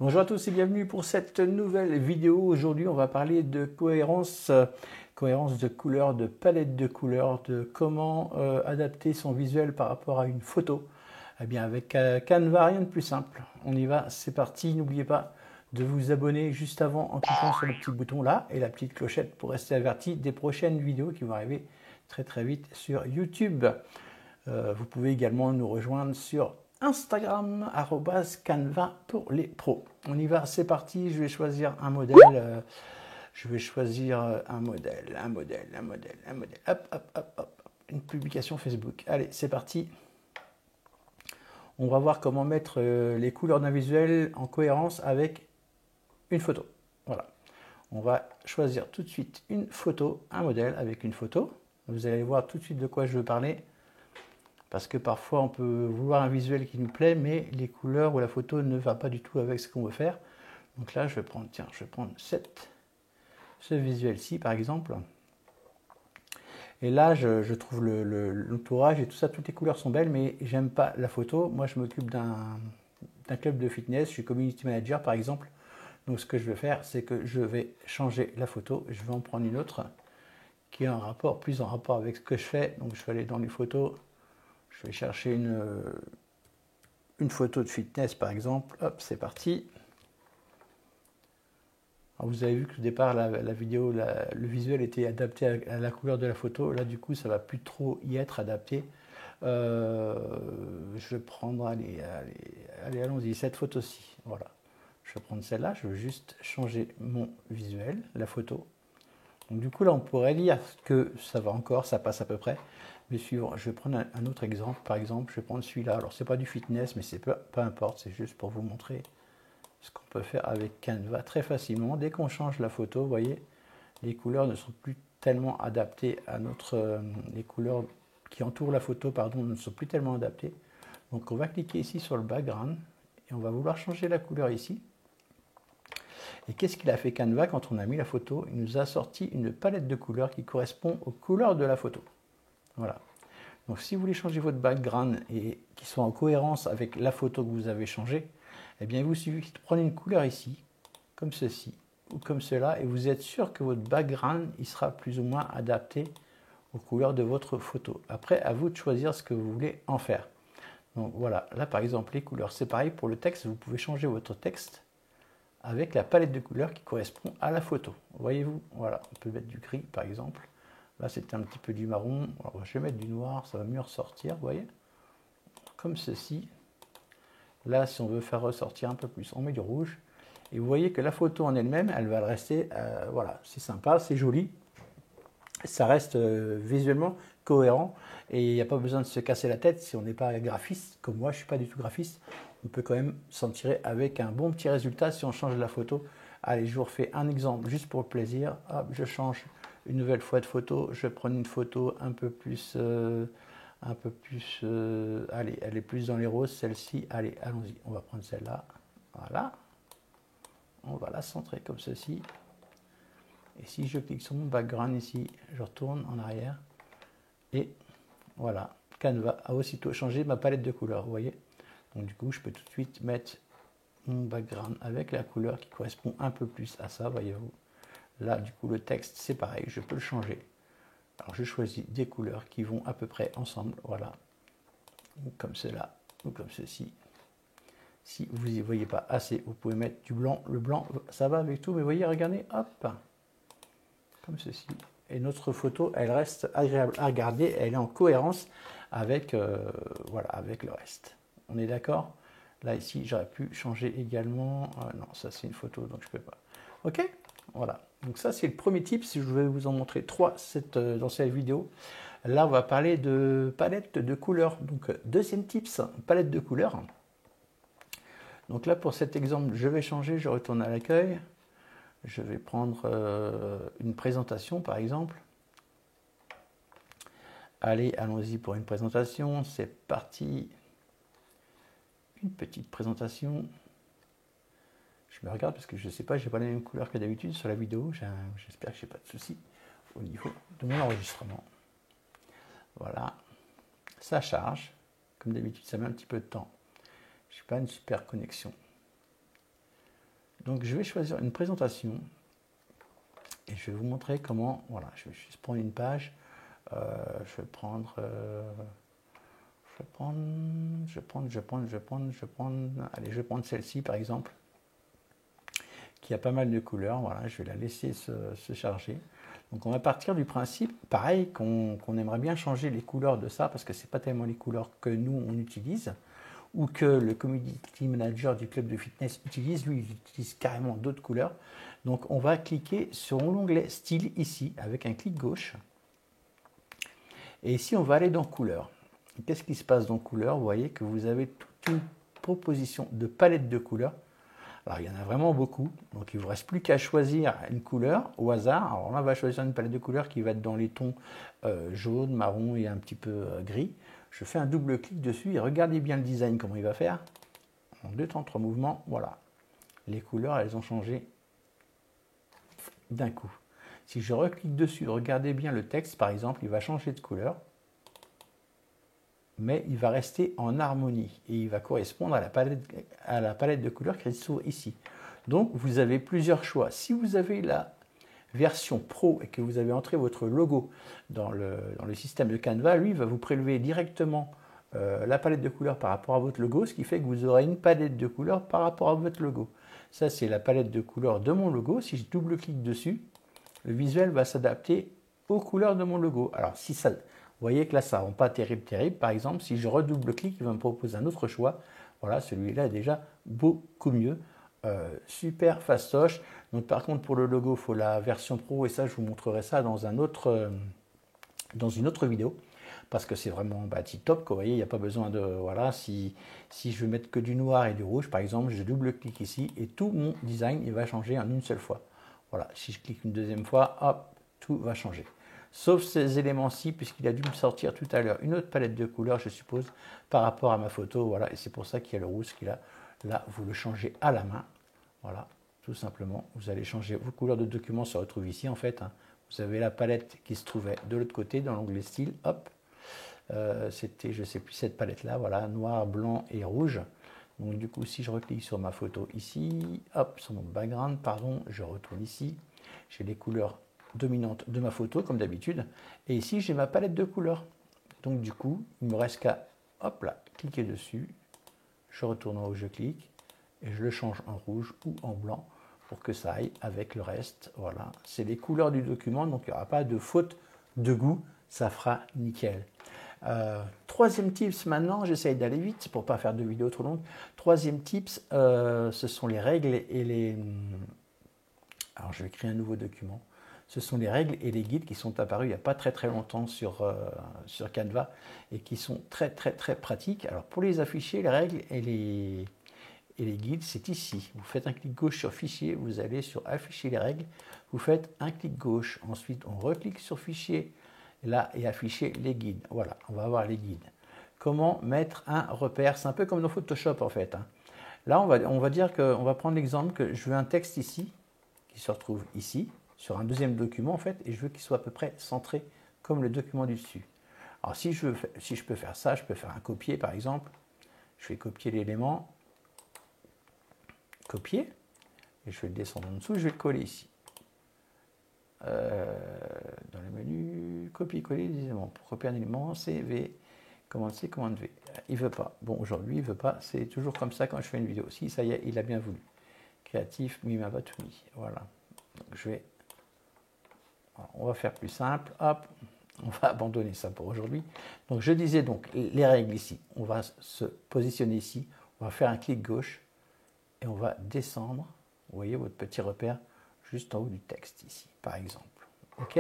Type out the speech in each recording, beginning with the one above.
Bonjour à tous et bienvenue pour cette nouvelle vidéo. Aujourd'hui, on va parler de cohérence, cohérence de couleurs, de palette de couleurs, de comment adapter son visuel par rapport à une photo. Eh bien, avec Canva, rien de plus simple. On y va, c'est parti. N'oubliez pas de vous abonner juste avant en cliquant sur le petit bouton là et la petite clochette pour rester averti des prochaines vidéos qui vont arriver très vite sur YouTube. Vous pouvez également nous rejoindre sur Instagram, @canva pour les pros. On y va, c'est parti. Je vais choisir un modèle. Je vais choisir un modèle. Hop. Une publication Facebook. Allez, c'est parti. On va voir comment mettre les couleurs d'un visuel en cohérence avec une photo. Voilà. On va choisir tout de suite une photo, un modèle avec une photo. Vous allez voir tout de suite de quoi je veux parler. Parce que parfois on peut vouloir un visuel qui nous plaît, mais les couleurs ou la photo ne va pas du tout avec ce qu'on veut faire. Donc là, je vais prendre, tiens, je vais prendre ce visuel-ci par exemple. Et là, je trouve l'entourage et tout ça, toutes les couleurs sont belles, mais j'aime pas la photo. Moi, je m'occupe d'un club de fitness, je suis community manager par exemple. Donc ce que je vais faire, c'est que je vais changer la photo. Je vais en prendre une autre qui est plus en rapport avec ce que je fais. Donc je vais aller dans les photos. Je vais chercher une photo de fitness par exemple. Hop, c'est parti. Alors, vous avez vu que au départ, la vidéo, le visuel était adapté à la couleur de la photo. Là, du coup, ça va plus trop y être adapté. Je vais prendre, allons-y, cette photo-ci. Voilà. Je vais prendre celle-là. Je veux juste changer mon visuel, la photo. Donc, du coup, là, on pourrait dire que ça va encore, ça passe à peu près. Mais suivant, je vais prendre un autre exemple. Par exemple, je vais prendre celui-là. Alors, c'est pas du fitness, mais c'est peu importe. C'est juste pour vous montrer ce qu'on peut faire avec Canva très facilement. Dès qu'on change la photo, vous voyez, les couleurs ne sont plus tellement adaptées à les couleurs qui entourent la photo, pardon, ne sont plus tellement adaptées. Donc, on va cliquer ici sur le background et on va vouloir changer la couleur ici. Et qu'est-ce qu'il a fait Canva quand on a mis la photo? Il nous a sorti une palette de couleurs qui correspond aux couleurs de la photo. Voilà. Donc si vous voulez changer votre background et qui soit en cohérence avec la photo que vous avez changée, eh bien il vous suffit de prendre une couleur ici, comme ceci, ou comme cela, et vous êtes sûr que votre background il sera plus ou moins adapté aux couleurs de votre photo. Après, à vous de choisir ce que vous voulez en faire. Donc voilà, là par exemple les couleurs, c'est pareil pour le texte, vous pouvez changer votre texte avec la palette de couleurs qui correspond à la photo. Voyez-vous, voilà, on peut mettre du gris par exemple. Là, c'était un petit peu du marron. Alors, je vais mettre du noir, ça va mieux ressortir, vous voyez. Comme ceci. Là, si on veut faire ressortir un peu plus, on met du rouge. Et vous voyez que la photo en elle-même, elle va rester, voilà, c'est sympa, c'est joli. Ça reste visuellement cohérent. Et il n'y a pas besoin de se casser la tête si on n'est pas graphiste. Comme moi, je ne suis pas du tout graphiste. On peut quand même s'en tirer avec un bon petit résultat si on change la photo. Allez, je vous refais un exemple juste pour le plaisir. Hop, je change une nouvelle fois de photo. Je vais prendre une photo un peu plus, allez, elle est plus dans les roses, celle-ci. Allez, allons-y, on va prendre celle-là. Voilà. On va la centrer comme ceci. Et si je clique sur mon background ici, je retourne en arrière. Et voilà, Canva a aussitôt changé ma palette de couleurs, vous voyez. Donc du coup, je peux tout de suite mettre mon background avec la couleur qui correspond un peu plus à ça, voyez-vous. Là, du coup, le texte, c'est pareil, je peux le changer. Alors, je choisis des couleurs qui vont à peu près ensemble, voilà. Comme cela, ou comme ceci. Si vous n'y voyez pas assez, vous pouvez mettre du blanc. Le blanc, ça va avec tout, mais vous voyez, regardez, hop, comme ceci. Et notre photo, elle reste agréable à regarder, elle est en cohérence avec, voilà, avec le reste. On est d'accord? Là, ici, j'aurais pu changer également. Non, ça, c'est une photo, donc je ne peux pas. OK? Voilà. Donc ça, c'est le premier tip. Si je vais vous en montrer trois dans cette vidéo. Là, on va parler de palette de couleurs. Donc, deuxième tips, palette de couleurs. Donc là, pour cet exemple, je vais changer, je retourne à l'accueil. Je vais prendre une présentation, par exemple. Allez, allons-y pour une présentation. C'est parti. Une petite présentation. Je me regarde parce que je ne sais pas, je n'ai pas la même couleur que d'habitude sur la vidéo. J'espère que je n'ai pas de soucis au niveau de mon enregistrement. Voilà. Ça charge. Comme d'habitude, ça met un petit peu de temps. Je n'ai pas une super connexion. Donc je vais choisir une présentation et je vais vous montrer comment, voilà, je vais juste prendre une page, je vais prendre, allez, je vais prendre celle-ci par exemple, qui a pas mal de couleurs, voilà, je vais la laisser se charger. Donc on va partir du principe, pareil, qu'on aimerait bien changer les couleurs de ça, parce que ce n'est pas tellement les couleurs que nous on utilise, ou que le community manager du club de fitness utilise, lui il utilise carrément d'autres couleurs. Donc on va cliquer sur l'onglet style ici, avec un clic gauche. Et ici on va aller dans couleurs. Qu'est-ce qui se passe dans couleurs? Vous voyez que vous avez toute une proposition de palette de couleurs. Alors il y en a vraiment beaucoup, donc il ne vous reste plus qu'à choisir une couleur au hasard. Alors là on va choisir une palette de couleurs qui va être dans les tons jaune, marron et un petit peu gris. Je fais un double clic dessus et regardez bien le design comment il va faire. En 2 temps, 3 mouvements, voilà. Les couleurs elles ont changé d'un coup. Si je reclique dessus, regardez bien le texte par exemple, il va changer de couleur. Mais il va rester en harmonie et il va correspondre à la palette de couleurs qui se trouve ici. Donc vous avez plusieurs choix. Si vous avez la version Pro et que vous avez entré votre logo dans le système de Canva, lui va vous prélever directement la palette de couleurs par rapport à votre logo, ce qui fait que vous aurez une palette de couleurs par rapport à votre logo. Ça c'est la palette de couleurs de mon logo. Si je double-clique dessus, le visuel va s'adapter aux couleurs de mon logo. Alors si ça... Vous voyez que là, ça ne rend pas terrible. Par exemple, si je redouble-clique, il va me proposer un autre choix. Voilà, celui-là est déjà beaucoup mieux. Super fastoche. Donc, par contre, pour le logo, il faut la version Pro. Et ça, je vous montrerai ça dans une autre vidéo. Parce que c'est vraiment tip-top. Vous voyez, il n'y a pas besoin de... Voilà, si je veux mettre que du noir et du rouge, par exemple, je double-clique ici. Et tout mon design, il va changer en une seule fois. Voilà, si je clique une deuxième fois, hop, tout va changer. Sauf ces éléments-ci, puisqu'il a dû me sortir tout à l'heure une autre palette de couleurs, je suppose, par rapport à ma photo. Voilà, et c'est pour ça qu'il y a le rouge qu'il a. Là, vous le changez à la main. Voilà, tout simplement. Vous allez changer vos couleurs de documents, se retrouvent ici en fait. Vous avez la palette qui se trouvait de l'autre côté, dans l'onglet style. Hop, c'était, je ne sais plus, cette palette-là. Voilà, noir, blanc et rouge. Donc du coup, si je reclique sur ma photo ici, hop, sur mon background, pardon, je retourne ici. J'ai les couleurs dominante de ma photo comme d'habitude et ici j'ai ma palette de couleurs, donc du coup il me reste qu'à hop là cliquer dessus, je retourne en haut, je clique et je le change en rouge ou en blanc pour que ça aille avec le reste. Voilà, c'est les couleurs du document, donc il n'y aura pas de faute de goût, ça fera nickel. Troisième tips maintenant, j'essaye d'aller vite pour pas faire de vidéos trop longues. Troisième tips, ce sont les règles et les... Alors je vais créer un nouveau document. Ce sont les règles et les guides qui sont apparus il n'y a pas très longtemps sur Canva et qui sont très pratiques. Alors pour les afficher, les règles et les guides, c'est ici. Vous faites un clic gauche sur Fichier, vous allez sur Afficher les règles, vous faites un clic gauche, ensuite on reclique sur Fichier, là, et Afficher les guides. Voilà, on va avoir les guides. Comment mettre un repère? C'est un peu comme dans Photoshop en fait. Là, on va dire qu'on va prendre l'exemple que je veux un texte ici, qui se retrouve ici, sur un deuxième document en fait, et je veux qu'il soit à peu près centré comme le document du dessus. Alors si je peux faire ça, je peux faire un copier par exemple. Je vais copier l'élément, copier, et je vais le descendre en dessous, je vais le coller ici. Dans le menu, copier-coller les éléments. Pour copier un élément, c'est V, commande C, commande V. Il ne veut pas. Bon, aujourd'hui, il ne veut pas. C'est toujours comme ça quand je fais une vidéo. Si, ça y est, il a bien voulu. Créatif, m'a pas tout mis. Voilà. Donc je vais... On va faire plus simple, hop, on va abandonner ça pour aujourd'hui. Donc je disais donc les règles ici, on va se positionner ici, on va faire un clic gauche et on va descendre, vous voyez votre petit repère juste en haut du texte ici, par exemple. Ok?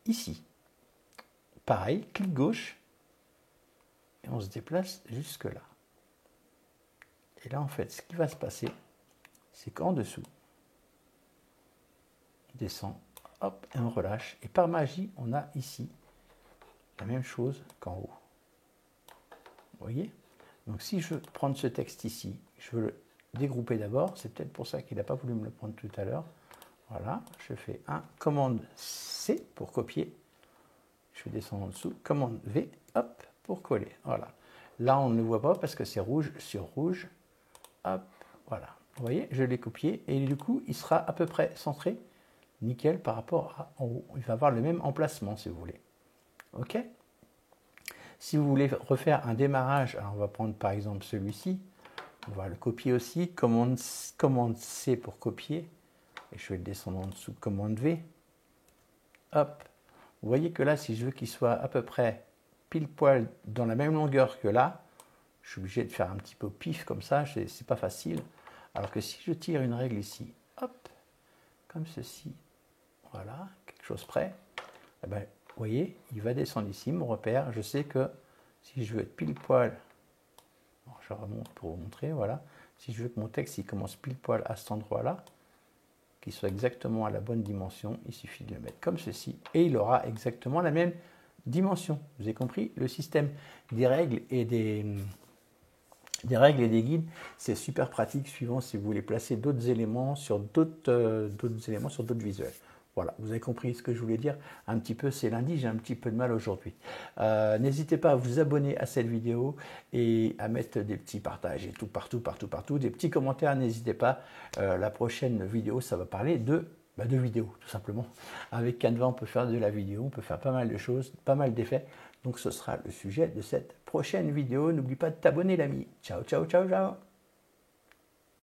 Ici, pareil, clic gauche et on se déplace jusque là. Et là en fait, ce qui va se passer, c'est qu'en dessous, on descend, hop, et on relâche. Et par magie, on a ici la même chose qu'en haut. Vous voyez? Donc si je veux prendre ce texte ici, je veux le dégrouper d'abord. C'est peut-être pour ça qu'il n'a pas voulu me le prendre tout à l'heure. Voilà, je fais un commande C pour copier. Je vais descendre en dessous, commande V, hop, pour coller. Voilà. Là, on ne le voit pas parce que c'est rouge sur rouge. Hop, voilà. Vous voyez, je l'ai copié et du coup, il sera à peu près centré, nickel, par rapport à en haut. Il va avoir le même emplacement, si vous voulez. OK? Si vous voulez refaire un démarrage, alors on va prendre par exemple celui-ci. On va le copier aussi. Commande C pour copier. Et je vais le descendre en dessous. Commande V. Hop. Vous voyez que là, si je veux qu'il soit à peu près pile poil dans la même longueur que là, je suis obligé de faire un petit peu pif comme ça. C'est pas facile. Alors que si je tire une règle ici, hop, comme ceci, voilà, quelque chose près, eh ben, vous voyez, il va descendre ici, mon repère. Je sais que si je veux être pile poil, je remonte pour vous montrer, voilà. Si je veux que mon texte il commence pile poil à cet endroit-là, qu'il soit exactement à la bonne dimension, il suffit de le mettre comme ceci et il aura exactement la même dimension. Vous avez compris? Le système des règles et des guides, c'est super pratique suivant si vous voulez placer d'autres éléments sur d'autres visuels. Voilà, vous avez compris ce que je voulais dire un petit peu. C'est lundi, j'ai un petit peu de mal aujourd'hui. N'hésitez pas à vous abonner à cette vidéo et à mettre des petits partages et tout partout, des petits commentaires. N'hésitez pas. La prochaine vidéo, ça va parler de vidéo, tout simplement. Avec Canva, on peut faire de la vidéo, on peut faire pas mal de choses, pas mal d'effets. Donc ce sera le sujet de cette prochaine vidéo. N'oublie pas de t'abonner, l'ami. Ciao, ciao, ciao, ciao.